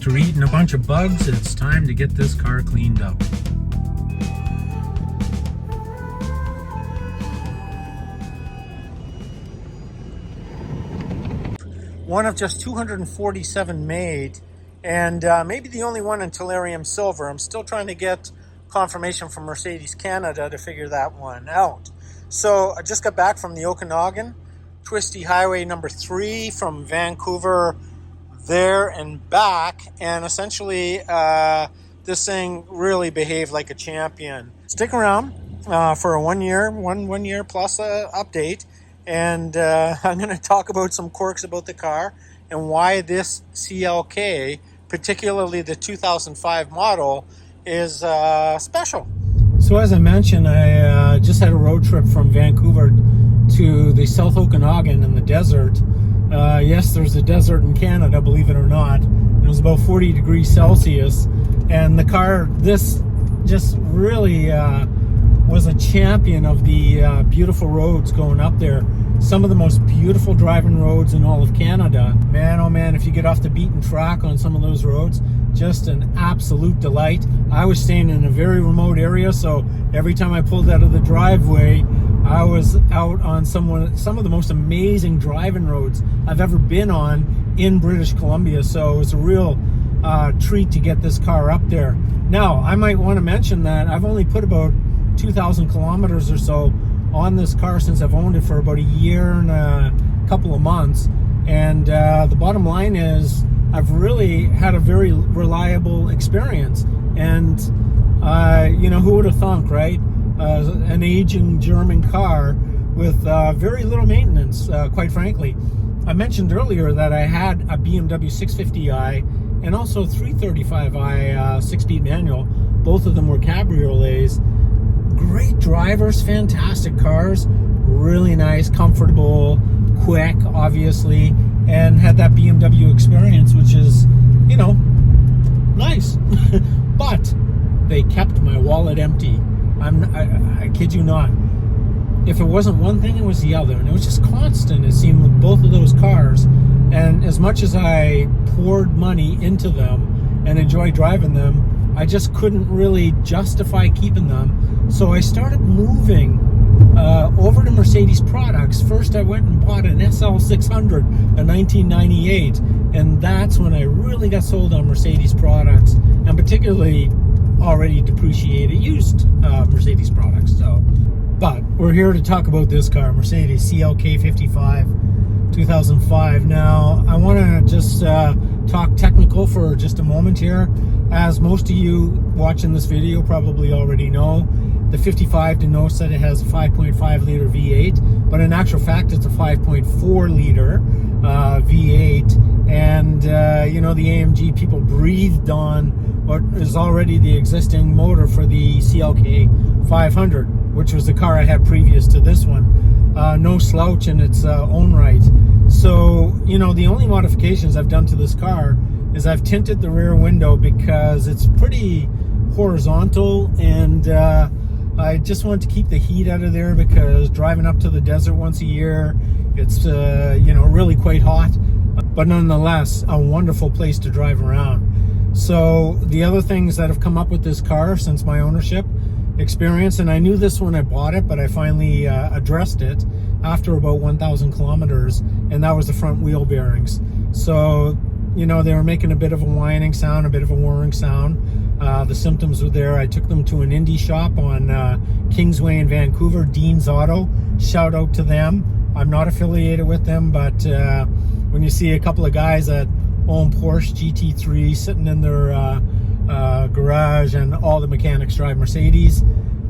After eating a bunch of bugs, it's time to get this car cleaned up. One of just 247 made, and maybe the only one in tellurium silver. I'm still trying to get confirmation from Mercedes Canada to figure that one out. So I just got back from the Okanagan, Twisty Highway number 3 from Vancouver there and back, and essentially this thing really behaved like a champion. Stick around for a one year plus update, and I'm going to talk about some quirks about the car and why this CLK, particularly the 2005 model, is special. So as I mentioned, I just had a road trip from Vancouver to the South Okanagan in the desert. Yes, there's a desert in Canada, believe it or not. It was about 40 degrees Celsius, and the car, this just really was a champion of the beautiful roads going up there. Some of the most beautiful driving roads in all of Canada. Man, oh man, if you get off the beaten track on some of those roads, just an absolute delight. I was staying in a very remote area, so every time I pulled out of the driveway, I was out on some of the most amazing driving roads I've ever been on in British Columbia. So it was a real treat to get this car up there. Now, I might want to mention that I've only put about 2,000 kilometers or so on this car since I've owned it for about a year and a couple of months. And the bottom line is I've really had a very reliable experience. And, you know, who would have thunk, right? An aging German car with very little maintenance, quite frankly. I mentioned earlier that I had a BMW 650i and also 335i 6-speed manual. Both of them were cabriolets. Great drivers, fantastic cars, really nice, comfortable, quick, obviously, and had that BMW experience, which is, you know, nice. But they kept my wallet empty. I kid you not. If it wasn't one thing, it was the other, and it was just constant, it seemed, with both of those cars. And as much as I poured money into them and enjoyed driving them, I just couldn't really justify keeping them. So I started moving over to Mercedes products. First, I went and bought an SL600 in 1998, and that's when I really got sold on Mercedes products, and particularly already depreciated used Mercedes products. So, but we're here to talk about this car, Mercedes CLK55 2005. Now, I want to just talk technical for just a moment here. As most of you watching this video probably already know, the 55 denotes that it has a 5.5 liter V8, but in actual fact it's a 5.4 liter V8. And you know, the AMG people breathed on what is already the existing motor for the CLK 500, which was the car I had previous to this one. No slouch in its own right. So, you know, the only modifications I've done to this car is I've tinted the rear window because it's pretty horizontal, and I just want to keep the heat out of there, because driving up to the desert once a year, it's you know, really quite hot, but nonetheless a wonderful place to drive around. So the other things that have come up with this car since my ownership experience, and I knew this when I bought it, but I finally addressed it after about 1,000 kilometers, and that was the front wheel bearings. So, you know, they were making a bit of a whining sound, a bit of a whirring sound. The symptoms were there. I took them to an indie shop on Kingsway in Vancouver, Dean's Auto. Shout out to them. I'm not affiliated with them, but when you see a couple of guys that own Porsche GT3 sitting in their garage, and all the mechanics drive Mercedes,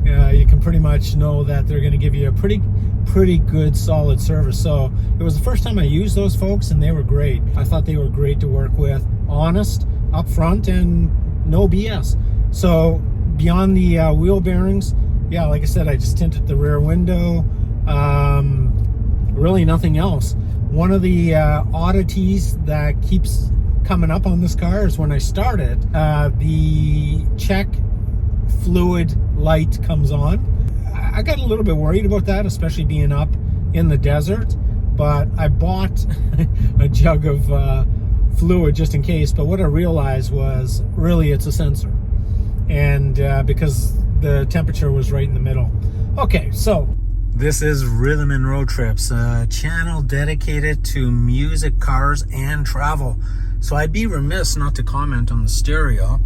you can pretty much know that they're going to give you a pretty good solid service. So it was the first time I used those folks, and they were great. I thought they were great to work with, honest, upfront, and no BS. So beyond the wheel bearings, yeah, like I said, I just tinted the rear window. Really nothing else. One of the oddities that keeps coming up on this car is when I start it, the check fluid light comes on. I got a little bit worried about that, especially being up in the desert, but I bought a jug of fluid just in case, but what I realized was really it's a sensor, and because the temperature was right in the middle. Okay, so this is Rhythm and Road Trips, a channel dedicated to music, cars, and travel. So I'd be remiss not to comment on the stereo.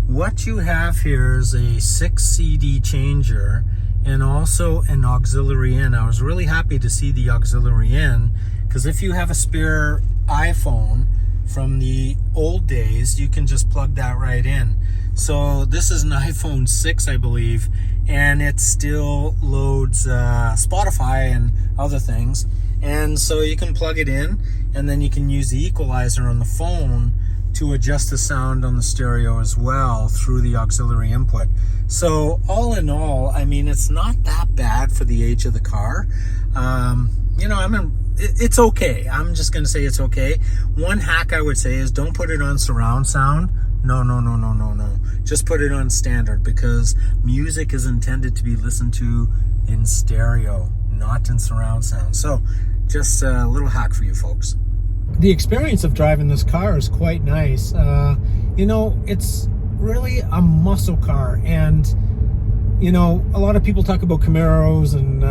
What you have here is a 6 CD changer and also an auxiliary in. I was really happy to see the auxiliary in, because if you have a spare iPhone from the old days, you can just plug that right in. So this is an iPhone 6, I believe, and it still loads Spotify and other things. And so you can plug it in, and then you can use the equalizer on the phone to adjust the sound on the stereo as well through the auxiliary input. So all in all, I mean, it's not that bad for the age of the car. You know, it's okay. I'm just going to say it's okay. One hack I would say is don't put it on surround sound. No. Just put it on standard, because music is intended to be listened to in stereo, not in surround sound. So just a little hack for you folks. The experience of driving this car is quite nice. You know, it's really a muscle car, and you know, a lot of people talk about Camaros and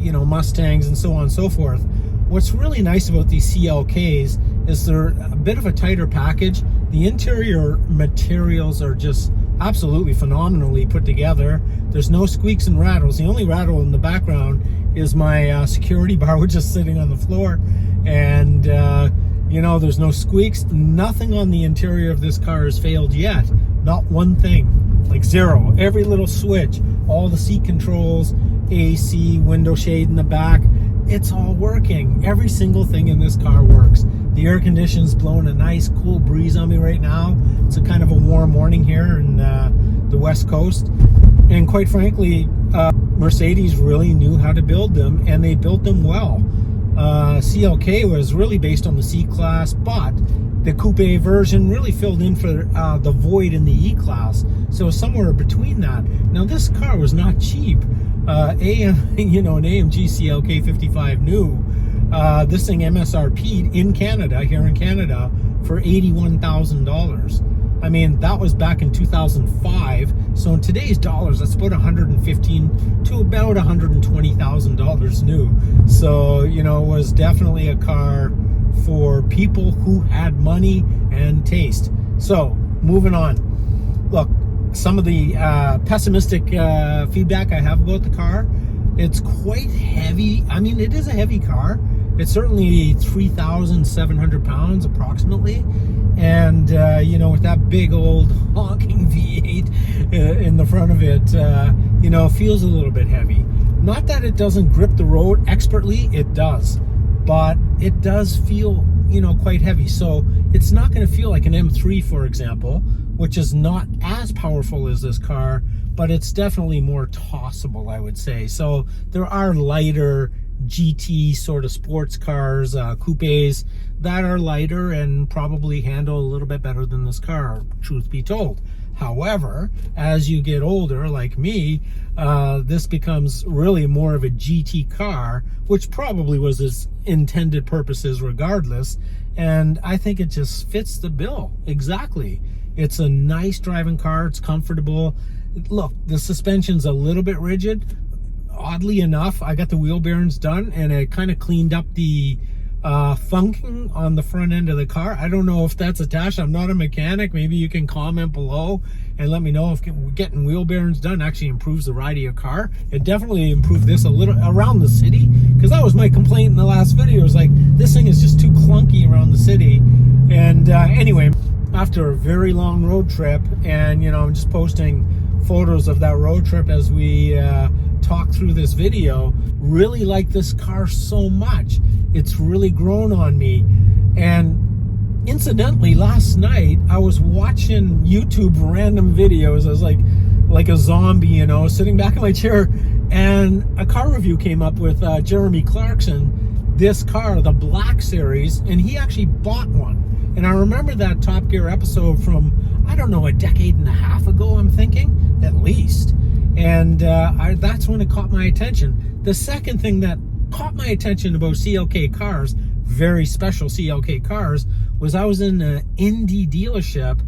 you know, Mustangs and so on and so forth. What's really nice about these CLKs is they're a bit of a tighter package. The interior materials are just absolutely phenomenally put together. There's no squeaks and rattles. The only rattle in the background is my security bar, which is sitting on the floor. And you know, there's no squeaks. Nothing on the interior of this car has failed yet. Not one thing. Like zero. Every little switch, all the seat controls, AC, window shade in the back, it's all working. Every single thing in this car works. The air conditioning's blowing a nice cool breeze on me right now. It's a kind of a warm morning here in the West Coast. And quite frankly, Mercedes really knew how to build them, and they built them well. CLK was really based on the C-Class, but the coupe version really filled in for the void in the E-Class. So somewhere between that. Now this car was not cheap. You know, an AMG CLK55 new. This thing MSRP'd in Canada, here in Canada, for $81,000. I mean, that was back in 2005. So in today's dollars, that's about $115,000 to about $120,000 new. So, you know, it was definitely a car for people who had money and taste. So, moving on. Look, some of the pessimistic feedback I have about the car, it's quite heavy. I mean, it is a heavy car. It's certainly 3,700 pounds approximately. And, you know, with that big old honking V8 in the front of it, you know, it feels a little bit heavy. Not that it doesn't grip the road expertly, it does. But it does feel, you know, quite heavy. So it's not going to feel like an M3, for example, which is not as powerful as this car, but it's definitely more tossable, I would say. So there are lighter GT sort of sports cars, coupes, that are lighter and probably handle a little bit better than this car, truth be told. However, as you get older, like me, this becomes really more of a GT car, which probably was its intended purposes regardless. And I think it just fits the bill exactly. It's a nice driving car. It's comfortable. Look, the suspension's a little bit rigid. Oddly enough, I got the wheel bearings done, and it kind of cleaned up the funking on the front end of the car. I don't know if that's attached. I'm not a mechanic. Maybe you can comment below and let me know if getting wheel bearings done actually improves the ride of your car. It definitely improved this a little around the city, because that was my complaint in the last video. It was like, this thing is just too clunky around the city. And anyway, after a very long road trip, and you know, I'm just posting photos of that road trip as we talk through this video. Really like this car so much. It's really grown on me. And incidentally, last night I was watching YouTube random videos. I was like a zombie, you know, sitting back in my chair, and a car review came up with Jeremy Clarkson, this car, the Black Series, and he actually bought one. And I remember that Top Gear episode from, I don't know, a decade and a half ago, I'm thinking, at least. And that's when it caught my attention. The second thing that caught my attention about CLK cars, very special CLK cars was I was in an Indy dealership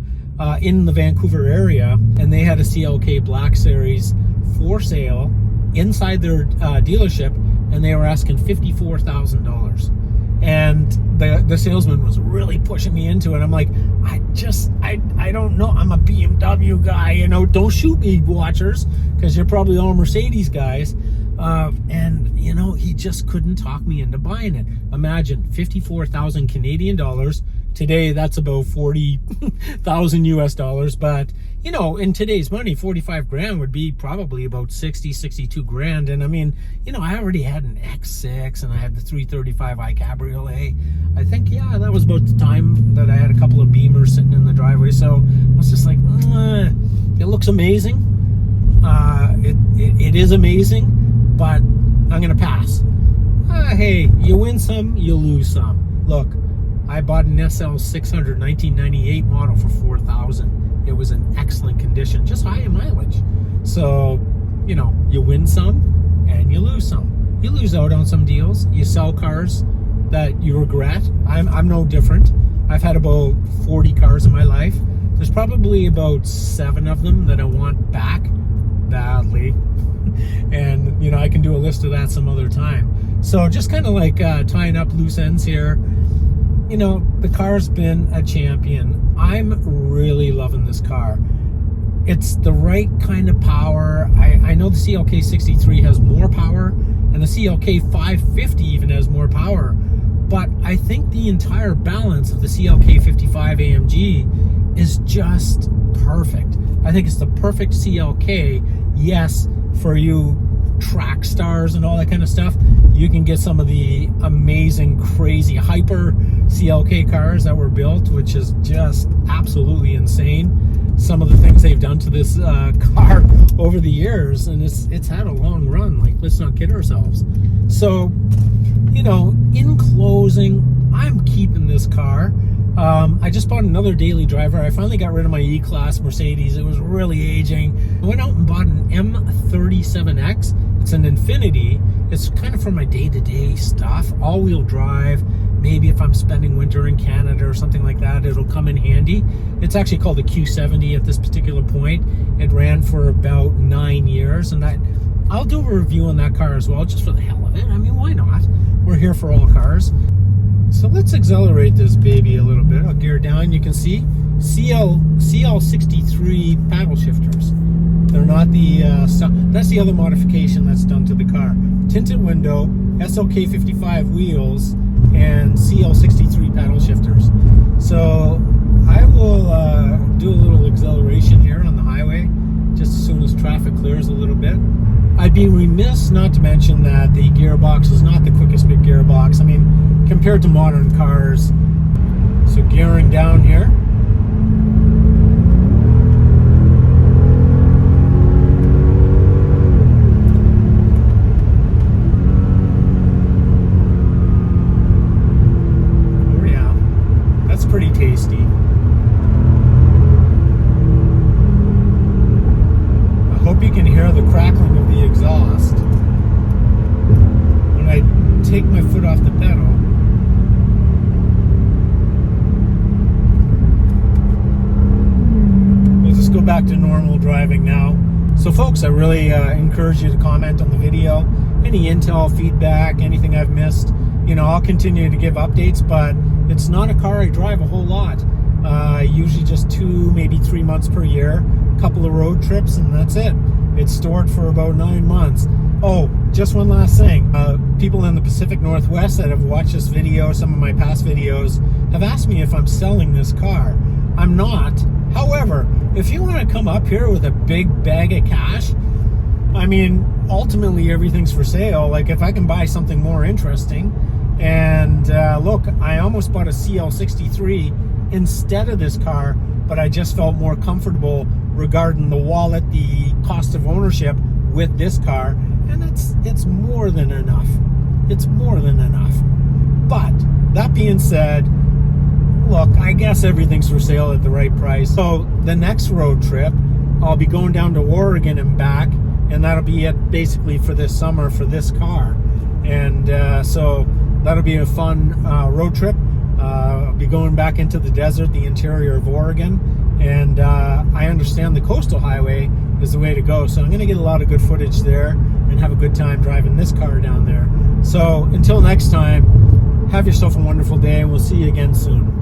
in the Vancouver area, and they had a CLK Black Series for sale inside their dealership, and they were asking $54,000. And the salesman was really pushing me into it. I'm like, I don't know. I'm a BMW guy, you know. Don't shoot me, watchers, because you're probably all Mercedes guys. And you know, he just couldn't talk me into buying it. Imagine 54,000 Canadian dollars. Today, that's about 40,000 US dollars. But you know, in today's money, 45 grand would be probably about 62 grand. And I mean, you know, I already had an X6 and I had the 335i Cabriolet. I think, yeah, that was about the time that I had a couple of Beamers sitting in the driveway. So I was just like, it looks amazing. It is amazing, but I'm going to pass. Hey, you win some, you lose some. Look, I bought an SL 600 1998 model for $4,000. It was in excellent condition, just high in mileage. So, you know, you win some and you lose some. You lose out on some deals. You sell cars that you regret. I'm no different. I've had about 40 cars in my life. There's probably about 7 of them that I want back badly. And, you know, I can do a list of that some other time. So just kind of like tying up loose ends here. You know, the car's been a champion. I'm really loving this car. It's the right kind of power. I know the CLK63 has more power, and the CLK550 even has more power. But I think the entire balance of the CLK55 AMG is just perfect. I think it's the perfect CLK. Yes, for you track stars and all that kind of stuff, you can get some of the amazing, crazy, hyper CLK cars that were built, which is just absolutely insane. Some of the things they've done to this car over the years, and it's had a long run. Like, let's not kid ourselves. So, you know, in closing, I'm keeping this car. I just bought another daily driver. I finally got rid of my E-Class Mercedes. It was really aging. I went out and bought an M37X. It's an Infinity. It's kind of for my day-to-day stuff. All-wheel drive. Maybe if I'm spending winter in Canada or something like that, it'll come in handy. It's actually called a Q70 at this particular point. It ran for about 9 years, and I'll do a review on that car as well, just for the hell of it. I mean, why not? We're here for all cars. So let's accelerate this baby a little bit. I'll gear down. You can see CL63 paddle shifters. They're not the that's the other modification that's done to the car. Tinted window, SLK55 wheels, and CL63 paddle shifters. So I will do a little acceleration here on the highway just as soon as traffic clears a little bit. I'd be remiss not to mention that the gearbox is not the quickest big gearbox. I mean, compared to modern cars. So gearing down here. Oh yeah, that's pretty tasty. I hope you can hear the crackling of the exhaust when I take my foot off the pedal. We'll just go back to normal driving now. So folks, I really encourage you to comment on the video. Any intel, feedback, anything I've missed, you know, I'll continue to give updates, but it's not a car I drive a whole lot. Usually just 2, maybe 3 months per year, a couple of road trips, and that's it. It's stored for about 9 months. Oh, just one last thing. People in the Pacific Northwest that have watched this video, some of my past videos, have asked me if I'm selling this car. I'm not. However, if you want to come up here with a big bag of cash, I mean, ultimately everything's for sale. Like, if I can buy something more interesting, and look, I almost bought a CL63 instead of this car, but I just felt more comfortable regarding the wallet, the cost of ownership with this car, and it's more than enough. It's more than enough. But that being said, look, I guess everything's for sale at the right price. So the next road trip, I'll be going down to Oregon and back, and that'll be it basically for this summer for this car. And so that'll be a fun road trip. I'll be going back into the desert, the interior of Oregon, and I understand the coastal highway is the way to go. So I'm going to get a lot of good footage there and have a good time driving this car down there. So until next time, have yourself a wonderful day, and we'll see you again soon.